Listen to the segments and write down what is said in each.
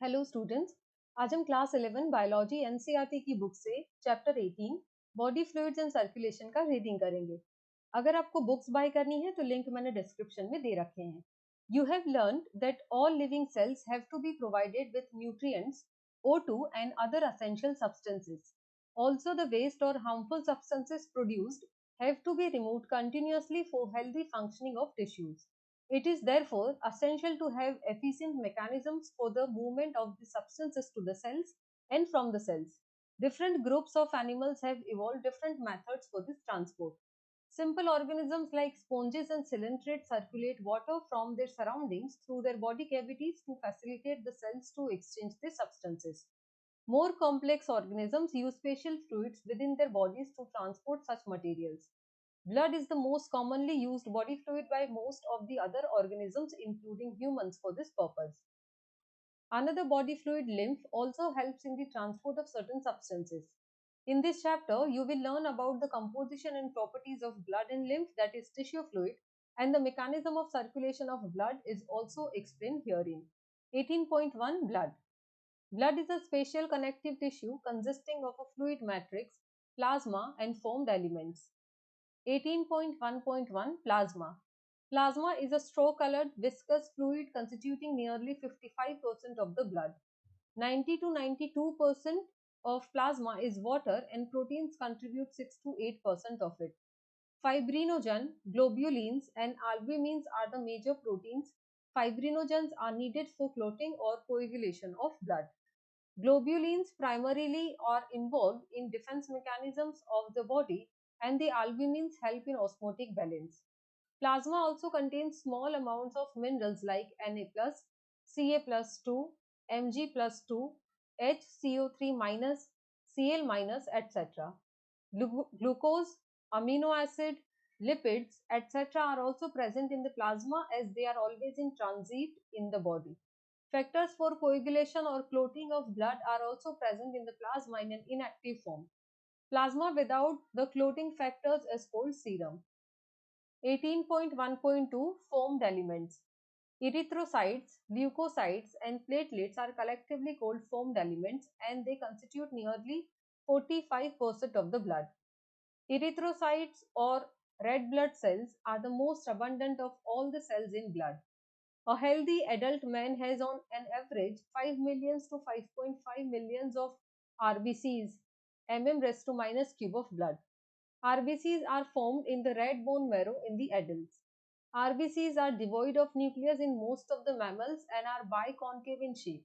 Hello students. आज हम class 11 biology NCERT की बुक से chapter 18 body fluids and circulation का रीडिंग करेंगे। अगर आपको बुक्स बाय करनी है तो लिंक मैंने डिस्क्रिप्शन में दे रखे हैं। You have learned that all living cells have to be provided with nutrients O2 and other essential substances. Also, the waste or harmful substances produced have to be removed continuously for healthy functioning of tissues. It is therefore essential to have efficient mechanisms for the movement of the substances to the cells and from the cells. Different groups of animals have evolved different methods for this transport. Simple organisms like sponges and coelenterate circulate water from their surroundings through their body cavities to facilitate the cells to exchange the substances. More complex organisms use special fluids within their bodies to transport such materials. Blood is the most commonly used body fluid by most of the other organisms, including humans, for this purpose. Another body fluid, lymph, also helps in the transport of certain substances. In this chapter, you will learn about the composition and properties of blood and lymph, that is tissue fluid, and the mechanism of circulation of blood is also explained herein. 18.1 Blood. Blood is a spatial connective tissue consisting of a fluid matrix, plasma, and formed elements. 18.1.1 Plasma. Plasma is a straw-colored viscous fluid constituting nearly 55% of the blood. 90 to 92% of plasma is water and proteins contribute 6 to 8% of it. Fibrinogen, globulins, and albumins are the major proteins. Fibrinogens are needed for clotting or coagulation of blood. Globulins primarily are involved in defense mechanisms of the body, and the albumins help in osmotic balance. Plasma also contains small amounts of minerals like Na+, Ca+2, Mg+2, HCO3-, Cl-, etc. Glucose, amino acid, lipids, etc. are also present in the plasma as they are always in transit in the body. Factors for coagulation or clotting of blood are also present in the plasma in an inactive form. Plasma without the clotting factors is called serum. 18.1.2 Formed elements. Erythrocytes, leukocytes, and platelets are collectively called formed elements, and they constitute nearly 45% of the blood. Erythrocytes or red blood cells are the most abundant of all the cells in blood. A healthy adult man has on an average 5 millions to 5.5 millions of RBCs, mm raised to minus cube of blood. RBCs are formed in the red bone marrow in the adults. RBCs are devoid of nucleus in most of the mammals and are biconcave in shape.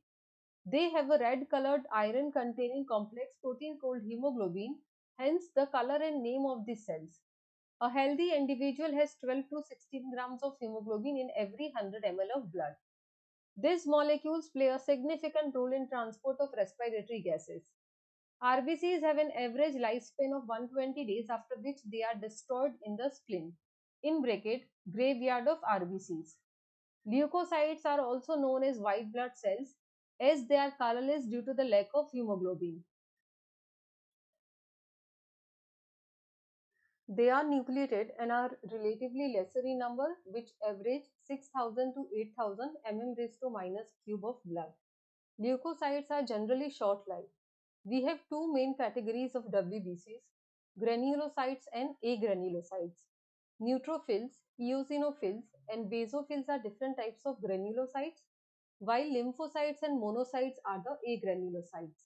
They have a red colored iron containing complex protein called hemoglobin, hence the color and name of these cells. A healthy individual has 12 to 16 grams of hemoglobin in every 100 ml of blood. These molecules play a significant role in transport of respiratory gases. RBCs have an average lifespan of 120 days, after which they are destroyed in the spleen, in bracket graveyard of RBCs. Leukocytes are also known as white blood cells as they are colorless due to the lack of hemoglobin. They are nucleated and are relatively lesser in number, which average 6,000 to 8,000 mm raised to minus cube of blood. Leukocytes are generally short-lived. We have two main categories of WBCs, granulocytes and agranulocytes. Neutrophils, eosinophils, and basophils are different types of granulocytes, while lymphocytes and monocytes are the agranulocytes.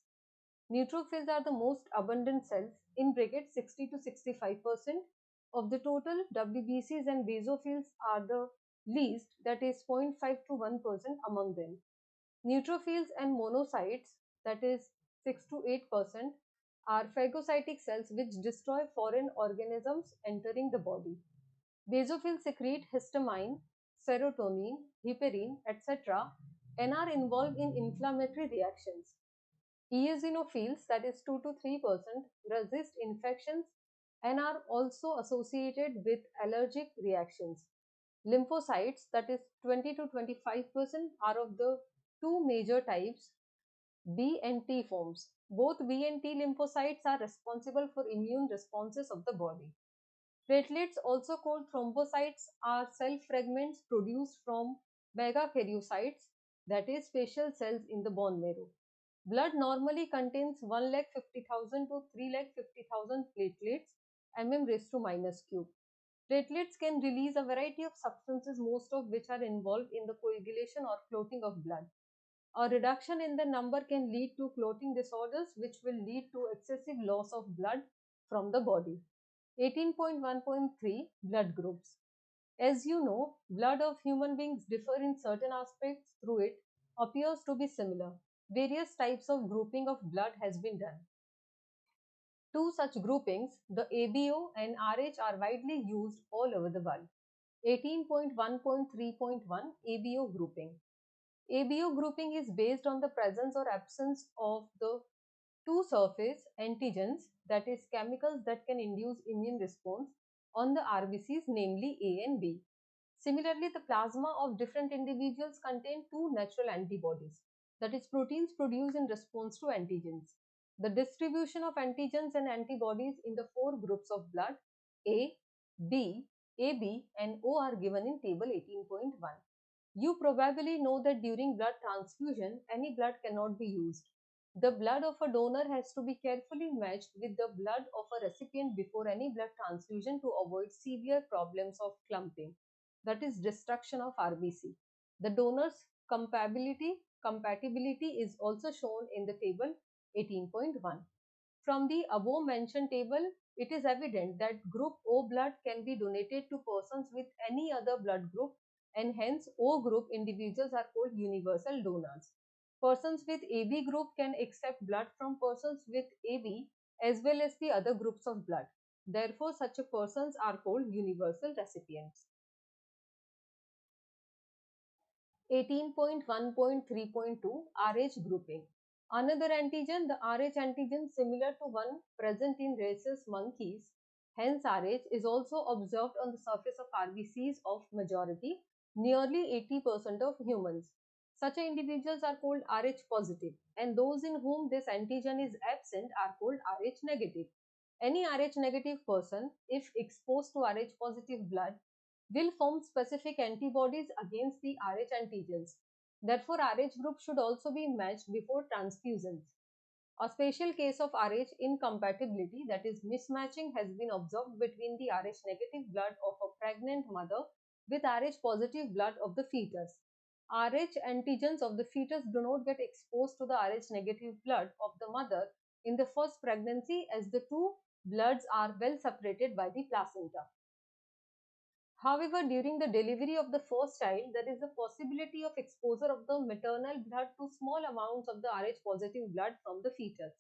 Neutrophils are the most abundant cells, in bracket 60 to 65% of the total. WBCs and basophils are the least, that is 0.5 to 1% among them. Neutrophils and monocytes, that is 6 to 8%, are phagocytic cells which destroy foreign organisms entering the body. Basophils secrete histamine, serotonin, heparin, etc. and are involved in inflammatory reactions. Eosinophils, that is 2 to 3%, resist infections and are also associated with allergic reactions. Lymphocytes, that is 20 to 25%, are of the two major types, B and T forms. Both B and T lymphocytes are responsible for immune responses of the body. Platelets, also called thrombocytes, are cell fragments produced from megakaryocytes. that is facial cells in the bone marrow. Blood normally contains 1,50,000 to 3,50,000 platelets, mm raised to minus cube. Platelets can release a variety of substances, most of which are involved in the coagulation or clotting of blood. A reduction in the number can lead to clotting disorders, which will lead to excessive loss of blood from the body. 18.1.3 Blood groups. As you know, blood of human beings differ in certain aspects, through it appears to be similar. Various types of grouping of blood has been done. Two such groupings, the ABO and RH, are widely used all over the world. 18.1.3.1 ABO grouping. ABO grouping is based on the presence or absence of the two surface antigens, that is chemicals that can induce immune response on the RBCs, namely A and B. Similarly, the plasma of different individuals contain two natural antibodies, that is proteins produced in response to antigens. The distribution of antigens and antibodies in the four groups of blood A, B, AB and O are given in table 18.1. You probably know that during blood transfusion, any blood cannot be used. The blood of a donor has to be carefully matched with the blood of a recipient before any blood transfusion to avoid severe problems of clumping, that is destruction of RBC. The donor's compatibility is also shown in the table 18.1. From the above mentioned table, it is evident that group O blood can be donated to persons with any other blood group, and hence O group individuals are called universal donors. Persons with AB group can accept blood from persons with AB as well as the other groups of blood. Therefore, such persons are called universal recipients. 18.1.3.2 RH grouping. Another antigen, the RH antigen, similar to one present in rhesus monkeys, hence RH, is also observed on the surface of RBCs of majority, nearly 80% of humans. Such individuals are called RH positive, and those in whom this antigen is absent are called RH negative. Any RH negative person, if exposed to RH positive blood, will form specific antibodies against the Rh antigens. Therefore, Rh group should also be matched before transfusions. A special case of Rh incompatibility, that is mismatching, has been observed between the Rh negative blood of a pregnant mother with Rh positive blood of the fetus. Rh antigens of the fetus do not get exposed to the Rh negative blood of the mother in the first pregnancy, as the two bloods are well separated by the placenta. However, during the delivery of the first child, there is a possibility of exposure of the maternal blood to small amounts of the Rh positive blood from the fetus.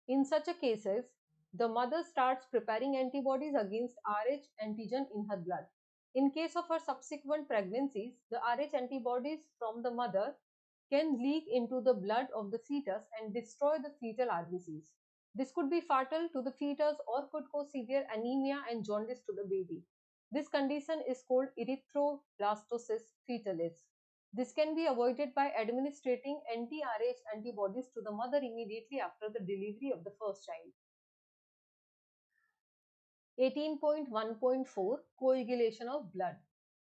In such a cases, the mother starts preparing antibodies against Rh antigen in her blood. In case of her subsequent pregnancies, the Rh antibodies from the mother can leak into the blood of the fetus and destroy the fetal RBCs. This could be fatal to the fetus or could cause severe anemia and jaundice to the baby. This condition is called erythroblastosis fetalis. This can be avoided by administering anti-Rh antibodies to the mother immediately after the delivery of the first child. 18.1.4 Coagulation of blood.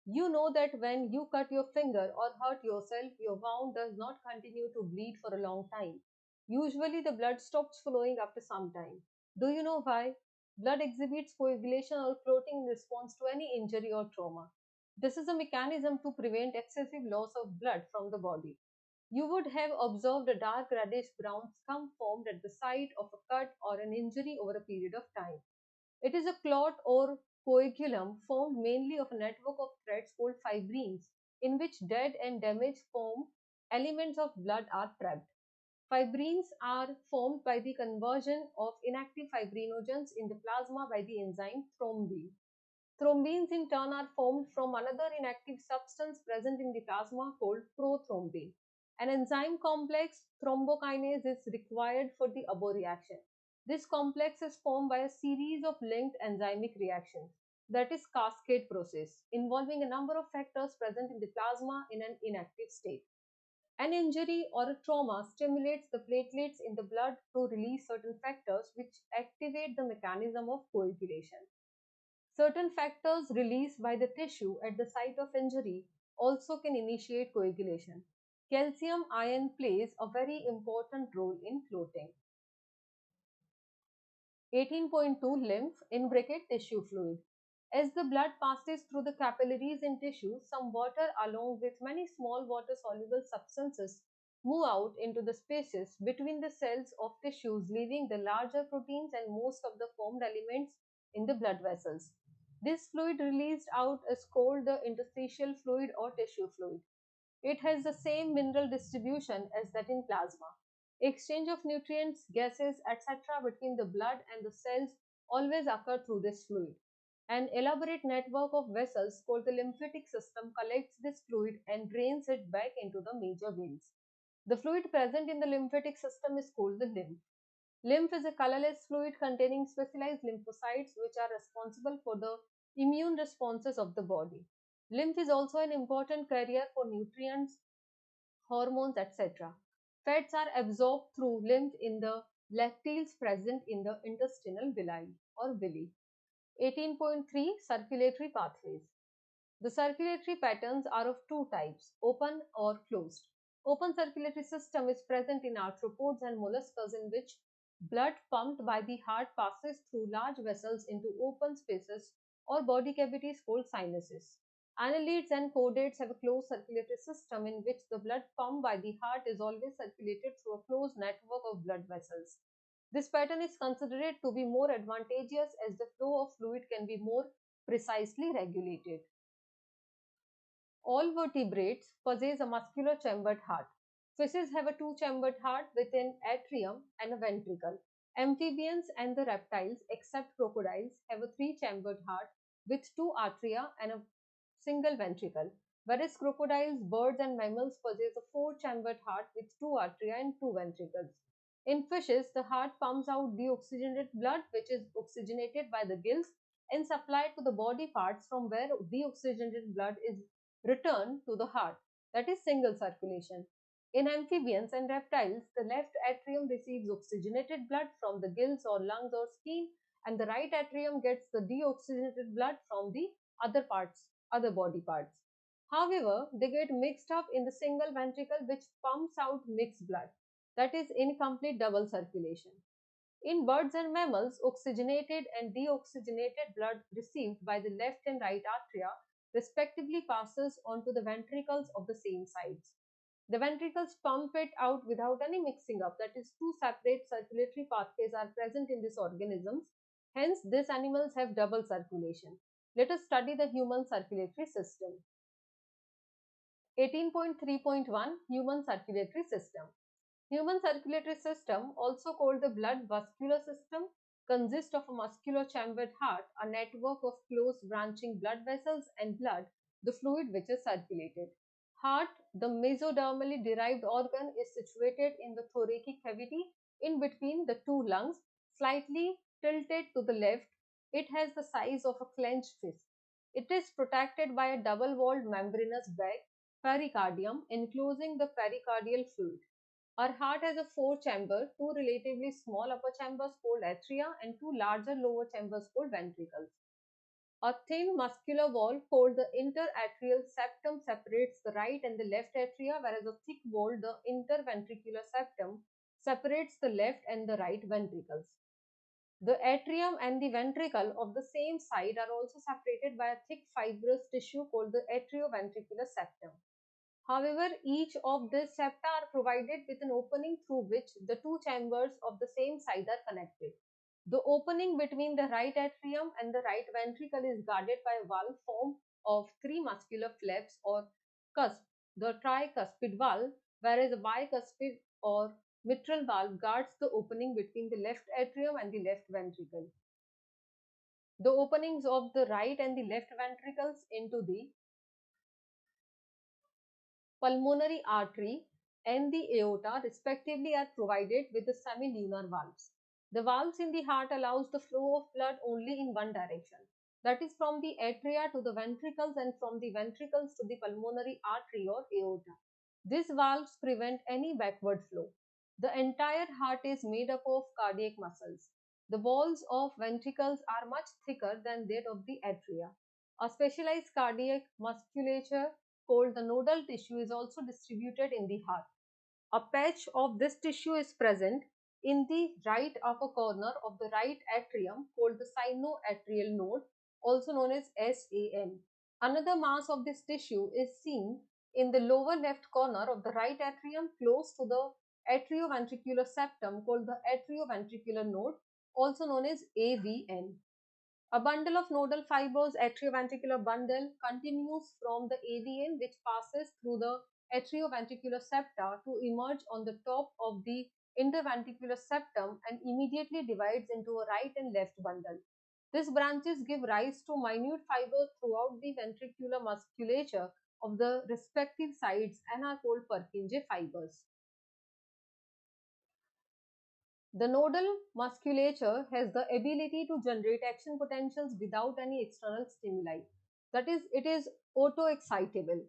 You know that when you cut your finger or hurt yourself, your wound does not continue to bleed for a long time. Usually the blood stops flowing after some time. Do you know why? Blood exhibits coagulation or clotting in response to any injury or trauma. This is a mechanism to prevent excessive loss of blood from the body. You would have observed a dark reddish brown scum formed at the site of a cut or an injury over a period of time. It is a clot or coagulum formed mainly of a network of threads called fibrines, in which dead and damaged form elements of blood are trapped. Fibrines are formed by the conversion of inactive fibrinogens in the plasma by the enzyme thrombin. Thrombins in turn are formed from another inactive substance present in the plasma called prothrombin. An enzyme complex, thrombokinase, is required for the above reaction. This complex is formed by a series of linked enzymic reactions, that is cascade process, involving a number of factors present in the plasma in an inactive state. An injury or a trauma stimulates the platelets in the blood to release certain factors which activate the mechanism of coagulation. Certain factors released by the tissue at the site of injury also can initiate coagulation. Calcium ion plays a very important role in clotting. 18.2 Lymph in bracket tissue fluid. As the blood passes through the capillaries in tissue, some water along with many small water soluble substances move out into the spaces between the cells of tissues, leaving the larger proteins and most of the formed elements in the blood vessels. This fluid released out is called the interstitial fluid or tissue fluid. It has the same mineral distribution as that in plasma. Exchange of nutrients, gases, etc. between the blood and the cells always occur through this fluid. An elaborate network of vessels called the lymphatic system collects this fluid and drains it back into the major veins. The fluid present in the lymphatic system is called the lymph. Lymph is a colorless fluid containing specialized lymphocytes which are responsible for the immune responses of the body. Lymph is also an important carrier for nutrients, hormones, etc. Fats are absorbed through lymph in the lacteals present in the intestinal villi or villi. 18.3 Circulatory pathways. The circulatory patterns are of two types, open or closed. Open circulatory system is present in arthropods and molluscs, in which blood pumped by the heart passes through large vessels into open spaces or body cavities called sinuses. Annelids and chordates have a closed circulatory system in which the blood pumped by the heart is always circulated through a closed network of blood vessels. This pattern is considered to be more advantageous as the flow of fluid can be more precisely regulated. All vertebrates possess a muscular chambered heart. Fishes have a two-chambered heart with an atrium and a ventricle. Amphibians and the reptiles, except crocodiles, have a three-chambered heart with two atria and a single ventricle, whereas crocodiles, birds, and mammals possess a four-chambered heart with two atria and two ventricles. In fishes, the heart pumps out deoxygenated blood, which is oxygenated by the gills and supplied to the body parts, from where deoxygenated blood is returned to the heart, that is single circulation. In amphibians and reptiles, the left atrium receives oxygenated blood from the gills or lungs or spleen, and the right atrium gets the deoxygenated blood from the other body parts. However, they get mixed up in the single ventricle which pumps out mixed blood, that is incomplete double circulation. In birds and mammals, oxygenated and deoxygenated blood received by the left and right atria respectively passes onto the ventricles of the same sides. The ventricles pump it out without any mixing up, that is, two separate circulatory pathways are present in these organisms. Hence, these animals have double circulation. Let us study the human circulatory system. 18.3.1 Human circulatory system. Human circulatory system, also called the blood vascular system, consists of a muscular chambered heart, a network of close branching blood vessels, and blood, the fluid which is circulated. Heart, the mesodermally derived organ, is situated in the thoracic cavity in between the two lungs, slightly tilted to the left. It has the size of a clenched fist. It is protected by a double-walled membranous bag, pericardium, enclosing the pericardial fluid. Our heart has a four chamber, two relatively small upper chambers called atria and two larger lower chambers called ventricles. A thin muscular wall called the interatrial septum separates the right and the left atria, whereas a thick wall, the interventricular septum, separates the left and the right ventricles. The atrium and the ventricle of the same side are also separated by a thick fibrous tissue called the atrioventricular septum. However, each of these septa are provided with an opening through which the two chambers of the same side are connected. The opening between the right atrium and the right ventricle is guarded by a valve formed of three muscular flaps or cusp, the tricuspid valve, whereas a bicuspid or mitral valve guards the opening between the left atrium and the left ventricle. The openings of the right and the left ventricles into the pulmonary artery and the aorta respectively are provided with the semilunar valves. The valves in the heart allows the flow of blood only in one direction, that is from the atria to the ventricles and from the ventricles to the pulmonary artery or aorta. These valves prevent any backward flow. The entire heart is made up of cardiac muscles. The walls of ventricles are much thicker than that of the atria. A specialized cardiac musculature called the nodal tissue is also distributed in the heart. A patch of this tissue is present in the right upper corner of the right atrium called the sinoatrial node, also known as SAN. Another mass of this tissue is seen in the lower left corner of the right atrium close to the atrioventricular septum called the atrioventricular node, also known as AVN. A bundle of nodal fibers, atrioventricular bundle, continues from the AVN which passes through the atrioventricular septa to emerge on the top of the interventricular septum and immediately divides into a right and left bundle. These branches give rise to minute fibers throughout the ventricular musculature of the respective sides and are called Purkinje fibers. The nodal musculature has the ability to generate action potentials without any external stimuli. That is, it is auto-excitable.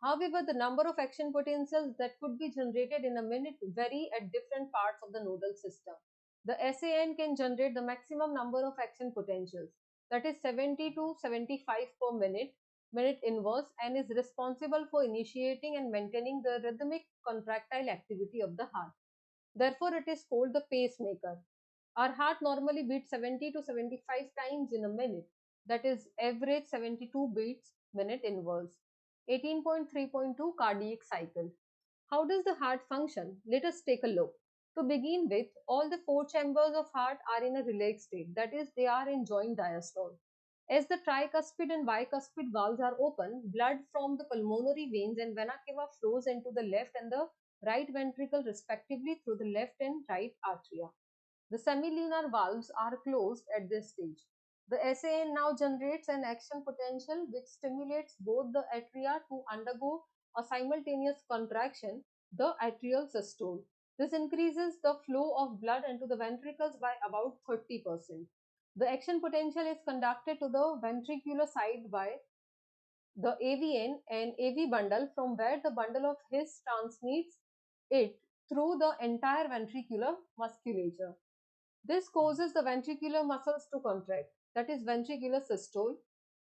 However, the number of action potentials that could be generated in a minute vary at different parts of the nodal system. The SAN can generate the maximum number of action potentials, that is 70 to 75 per minute inverse, and is responsible for initiating and maintaining the rhythmic contractile activity of the heart. Therefore, it is called the pacemaker. Our heart normally beats 70 to 75 times in a minute, that is average 72 beats minute inverse. 18.3.2 cardiac cycle. How does the heart function? Let us take a look. To begin with, all the four chambers of heart are in a relaxed state, that is, they are in joint diastole. As the tricuspid and bicuspid valves are open, blood from the pulmonary veins and vena cava flows into the left and the right ventricle respectively through the left and right atria. The semilunar valves are closed at this stage. The SAN now generates an action potential which stimulates both the atria to undergo a simultaneous contraction, the atrial systole. This increases the flow of blood into the ventricles by about 30%. The action potential is conducted to the ventricular side by the AVN and AV bundle, from where the bundle of His transmits it through the entire ventricular musculature. This causes the ventricular muscles to contract, that is ventricular systole.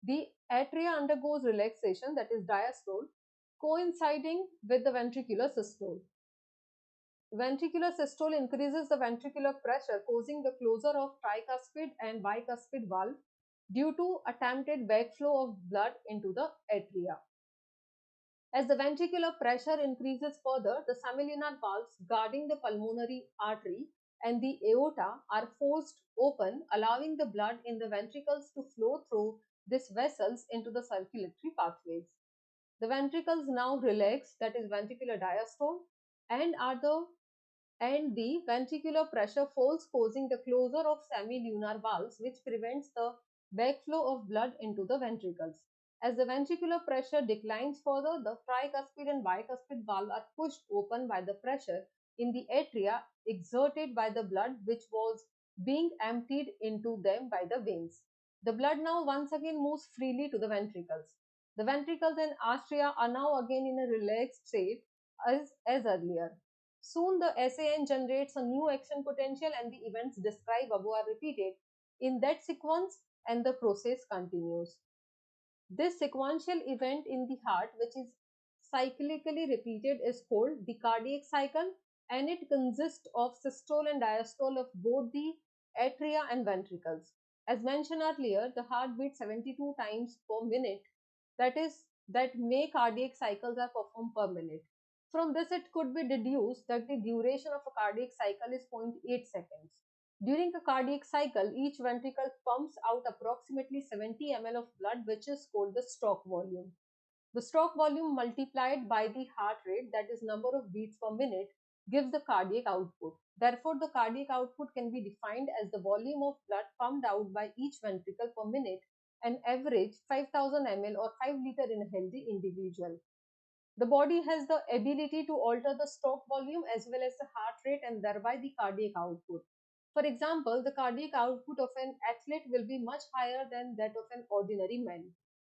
The atria undergoes relaxation, that is diastole, coinciding with the ventricular systole. Ventricular systole increases the ventricular pressure, causing the closure of tricuspid and bicuspid valve due to attempted backflow of blood into the atria. As the ventricular pressure increases further, the semilunar valves guarding the pulmonary artery and the aorta are forced open, allowing the blood in the ventricles to flow through these vessels into the circulatory pathways. The ventricles now relax, that is ventricular diastole, and the ventricular pressure falls, causing the closure of semilunar valves, which prevents the backflow of blood into the ventricles. As the ventricular pressure declines further, the tricuspid and bicuspid valve are pushed open by the pressure in the atria exerted by the blood which was being emptied into them by the veins. The blood now once again moves freely to the ventricles. The ventricles and atria are now again in a relaxed state as earlier. Soon the SAN generates a new action potential and the events described above are repeated in that sequence and the process continues. This sequential event in the heart, which is cyclically repeated, is called the cardiac cycle, and it consists of systole and diastole of both the atria and ventricles. As mentioned earlier, the heart beats 72 times per minute, that may cardiac cycles are performed per minute. From this, it could be deduced that the duration of a cardiac cycle is 0.8 seconds. During a cardiac cycle, each ventricle pumps out approximately 70 ml of blood, which is called the stroke volume. The stroke volume multiplied by the heart rate, that is number of beats per minute, gives the cardiac output. Therefore, the cardiac output can be defined as the volume of blood pumped out by each ventricle per minute, an average 5000 ml or 5 liter in a healthy individual. The body has the ability to alter the stroke volume as well as the heart rate and thereby the cardiac output. For example, the cardiac output of an athlete will be much higher than that of an ordinary man.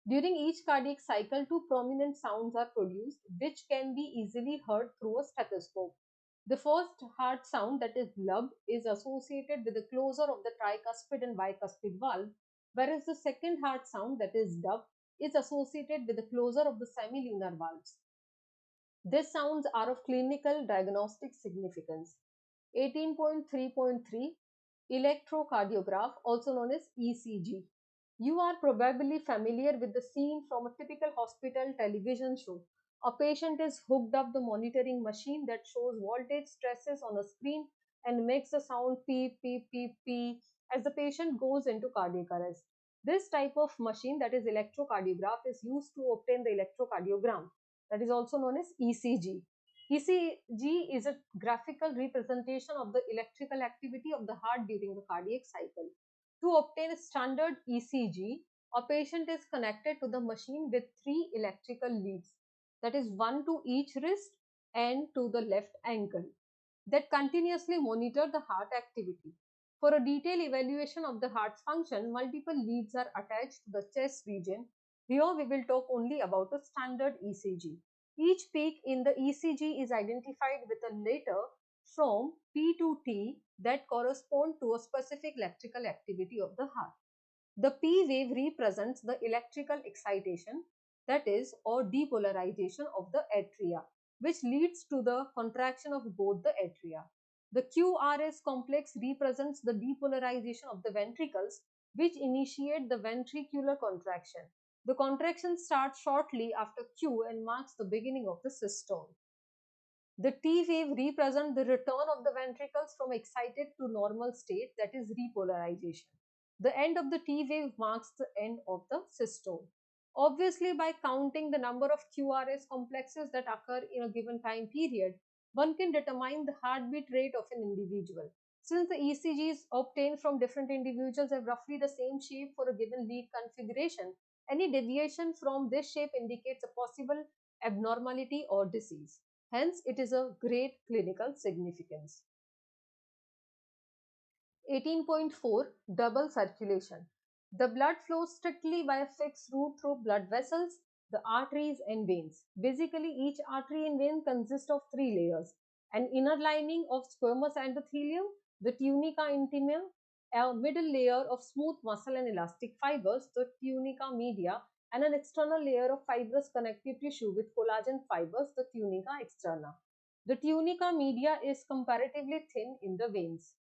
During each cardiac cycle, two prominent sounds are produced which can be easily heard through a stethoscope. The first heart sound, that is lub, is associated with the closure of the tricuspid and bicuspid valve, whereas the second heart sound, that is dub, is associated with the closure of the semilunar valves. These sounds are of clinical diagnostic significance. 18.3.3 Electrocardiograph, also known as ECG. You are probably familiar with the scene from a typical hospital television show. A patient is hooked up the monitoring machine that shows voltage stresses on a screen and makes a sound beep, beep, beep, beep as the patient goes into cardiac arrest. This type of machine, that is electrocardiograph, is used to obtain the electrocardiogram, that is also known as ECG. ECG is a graphical representation of the electrical activity of the heart during the cardiac cycle. To obtain a standard ECG, a patient is connected to the machine with 3 electrical leads, that is one to each wrist and to the left ankle, that continuously monitor the heart activity. For a detailed evaluation of the heart's function, multiple leads are attached to the chest region. Here we will talk only about the standard ECG. Each peak in the ECG is identified with a letter from P to T that correspond to a specific electrical activity of the heart. The P wave represents the electrical excitation, that is, or depolarization of the atria, which leads to the contraction of both the atria. The QRS complex represents the depolarization of the ventricles, which initiate the ventricular contraction. The contraction starts shortly after Q and marks the beginning of the systole. The T wave represents the return of the ventricles from excited to normal state, that is repolarization. The end of the T wave marks the end of the systole. Obviously, by counting the number of QRS complexes that occur in a given time period, one can determine the heartbeat rate of an individual. Since the ECGs obtained from different individuals have roughly the same shape for a given lead configuration, any deviation from this shape indicates a possible abnormality or disease. Hence, it is a great clinical significance. 18.4 Double circulation. The blood flows strictly by a fixed route through blood vessels, the arteries and veins. Basically, each artery and vein consists of 3 layers: an inner lining of squamous endothelium, the tunica intima, a middle layer of smooth muscle and elastic fibers, the tunica media, and an external layer of fibrous connective tissue with collagen fibers, the tunica externa. The tunica media is comparatively thin in the veins.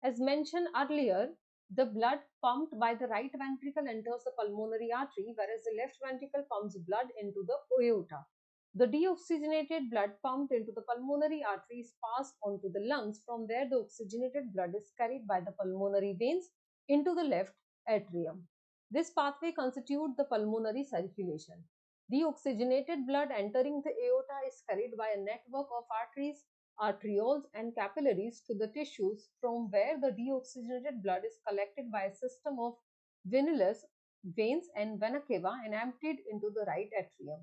As mentioned earlier, the blood pumped by the right ventricle enters the pulmonary artery, whereas the left ventricle pumps blood into the aorta. The deoxygenated blood pumped into the pulmonary artery is passed on to the lungs. From there, the oxygenated blood is carried by the pulmonary veins into the left atrium. This pathway constitutes the pulmonary circulation. Deoxygenated blood entering the aorta is carried by a network of arteries, arterioles and capillaries to the tissues, from where the deoxygenated blood is collected by a system of venous veins and vena cava and emptied into the right atrium.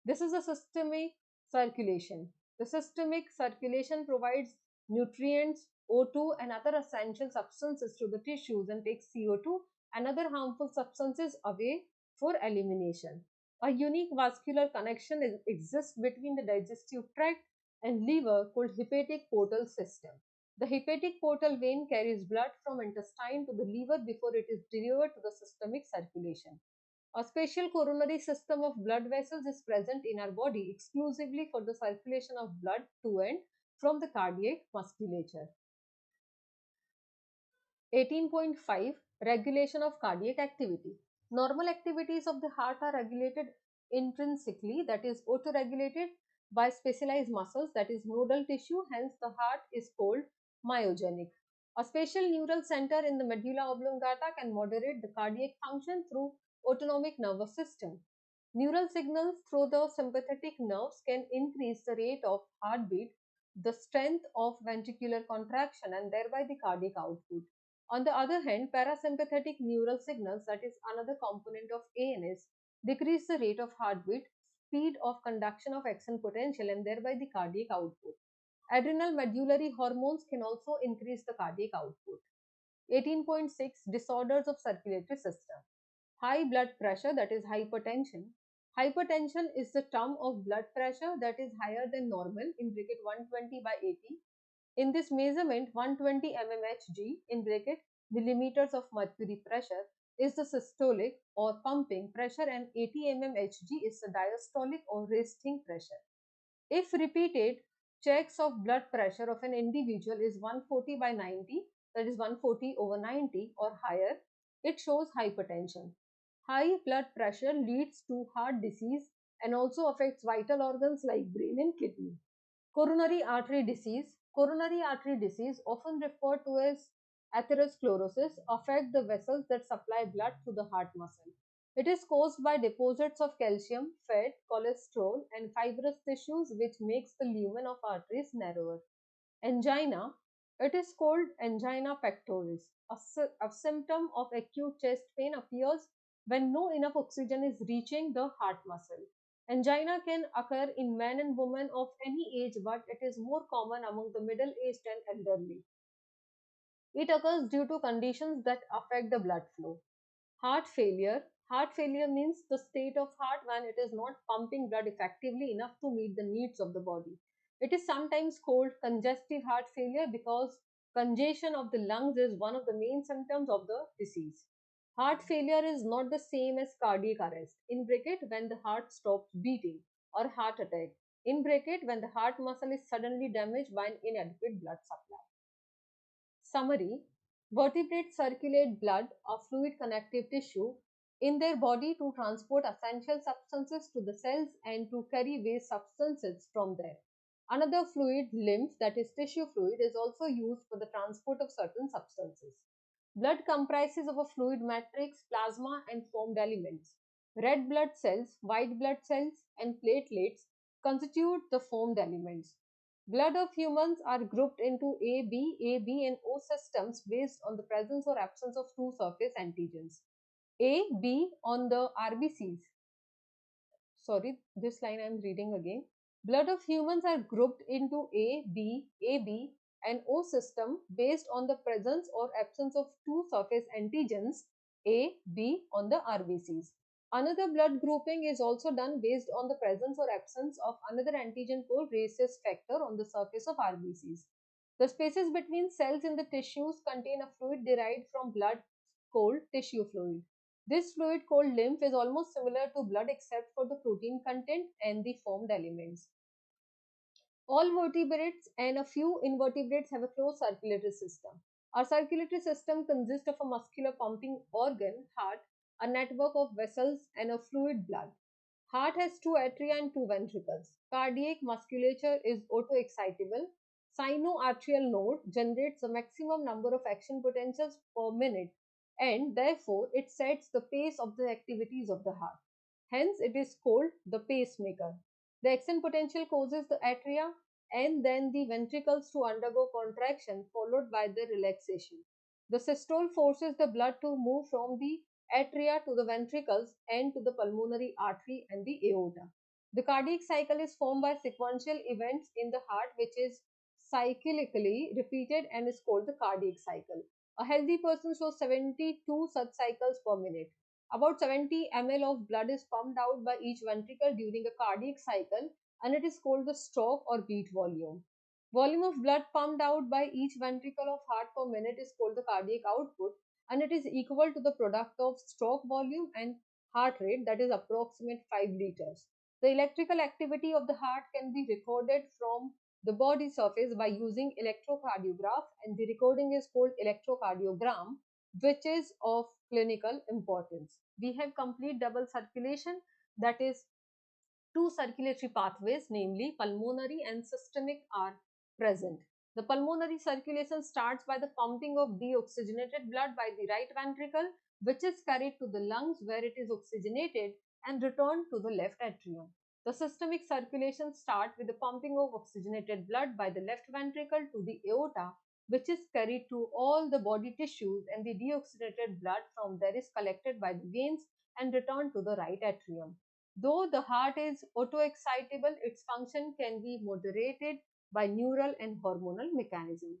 This is a systemic circulation. The systemic circulation provides nutrients, O2 and other essential substances to the tissues and takes CO2 and other harmful substances away for elimination. A unique vascular connection exists between the digestive tract and liver called hepatic portal system. The hepatic portal vein carries blood from intestine to the liver before it is delivered to the systemic circulation. A special coronary system of blood vessels is present in our body exclusively for the circulation of blood to and from the cardiac musculature. 18.5 Regulation of cardiac activity. Normal activities of the heart are regulated intrinsically, that is autoregulated by specialized muscles, that is nodal tissue. Hence, the heart is called myogenic. A special neural center in the medulla oblongata can moderate the cardiac function through autonomic nervous system. Neural signals through the sympathetic nerves can increase the rate of heartbeat, the strength of ventricular contraction, and thereby the cardiac output. On the other hand, parasympathetic neural signals, that is another component of ANS, decrease the rate of heartbeat, speed of conduction of action potential, and thereby the cardiac output. Adrenal medullary hormones can also increase the cardiac output. 18.6 Disorders of circulatory system. High blood pressure, that is hypertension. Hypertension is the term of blood pressure that is higher than normal in bracket 120 by 80. In this measurement, 120 mmHg in bracket millimeters of mercury pressure is the systolic or pumping pressure and 80 mmHg is the diastolic or resting pressure. If repeated checks of blood pressure of an individual is 140 by 90, that is 140 over 90 or higher, it shows hypertension. High blood pressure leads to heart disease and also affects vital organs like brain and kidney. Coronary artery disease. Coronary artery disease, often referred to as atherosclerosis, affect the vessels that supply blood to the heart muscle. It is caused by deposits of calcium, fat, cholesterol, and fibrous tissues, which makes the lumen of arteries narrower. Angina. It is called angina pectoris. A symptom of acute chest pain appears when no enough oxygen is reaching the heart muscle. Angina can occur in men and women of any age, but it is more common among the middle-aged and elderly. It occurs due to conditions that affect the blood flow. Heart failure. Heart failure means the state of heart when it is not pumping blood effectively enough to meet the needs of the body. It is sometimes called congestive heart failure because congestion of the lungs is one of the main symptoms of the disease. Heart failure is not the same as cardiac arrest. In bracket, when the heart stops beating, or heart attack. In bracket, when the heart muscle is suddenly damaged by an inadequate blood supply. Summary. Vertebrates circulate blood, a fluid connective tissue, in their body to transport essential substances to the cells and to carry waste substances from there. Another fluid, lymph, that is tissue fluid, is also used for the transport of certain substances. Blood comprises of a fluid matrix, plasma, and formed elements. Red blood cells, white blood cells, and platelets constitute the formed elements. Blood of humans are grouped into A, B, and O systems based on the presence or absence of two surface antigens. A, B on the RBCs. Sorry, this line I am reading again. Blood of humans are grouped into A, B, and O system based on the presence or absence of two surface antigens A, B on the RBCs. Another blood grouping is also done based on the presence or absence of another antigen called rhesus factor on the surface of RBCs. The spaces between cells in the tissues contain a fluid derived from blood called tissue fluid. This fluid called lymph is almost similar to blood except for the protein content and the formed elements. All vertebrates and a few invertebrates have a closed circulatory system. Our circulatory system consists of a muscular pumping organ, heart, a network of vessels, and a fluid blood. Heart has two atria and two ventricles. Cardiac musculature is autoexcitable. Sinoatrial node generates the maximum number of action potentials per minute and therefore it sets the pace of the activities of the heart. Hence, it is called the pacemaker. The action potential causes the atria and then the ventricles to undergo contraction followed by the relaxation. The systole forces the blood to move from the atria to the ventricles and to the pulmonary artery and the aorta. The cardiac cycle is formed by sequential events in the heart which is cyclically repeated and is called the cardiac cycle. A healthy person shows 72 such cycles per minute. About 70 ml of blood is pumped out by each ventricle during a cardiac cycle and it is called the stroke or beat volume. Volume of blood pumped out by each ventricle of heart per minute is called the cardiac output and it is equal to the product of stroke volume and heart rate, that is approximate 5 liters. The electrical activity of the heart can be recorded from the body surface by using electrocardiograph and the recording is called electrocardiogram which is of clinical importance. We have complete double circulation, that is two circulatory pathways, namely pulmonary and systemic, are present. The pulmonary circulation starts by the pumping of deoxygenated blood by the right ventricle, which is carried to the lungs where it is oxygenated and returned to the left atrium. The systemic circulation starts with the pumping of oxygenated blood by the left ventricle to the aorta, which is carried to all the body tissues, and the deoxygenated blood from there is collected by the veins and returned to the right atrium. Though the heart is autoexcitable, its function can be moderated by neural and hormonal mechanism.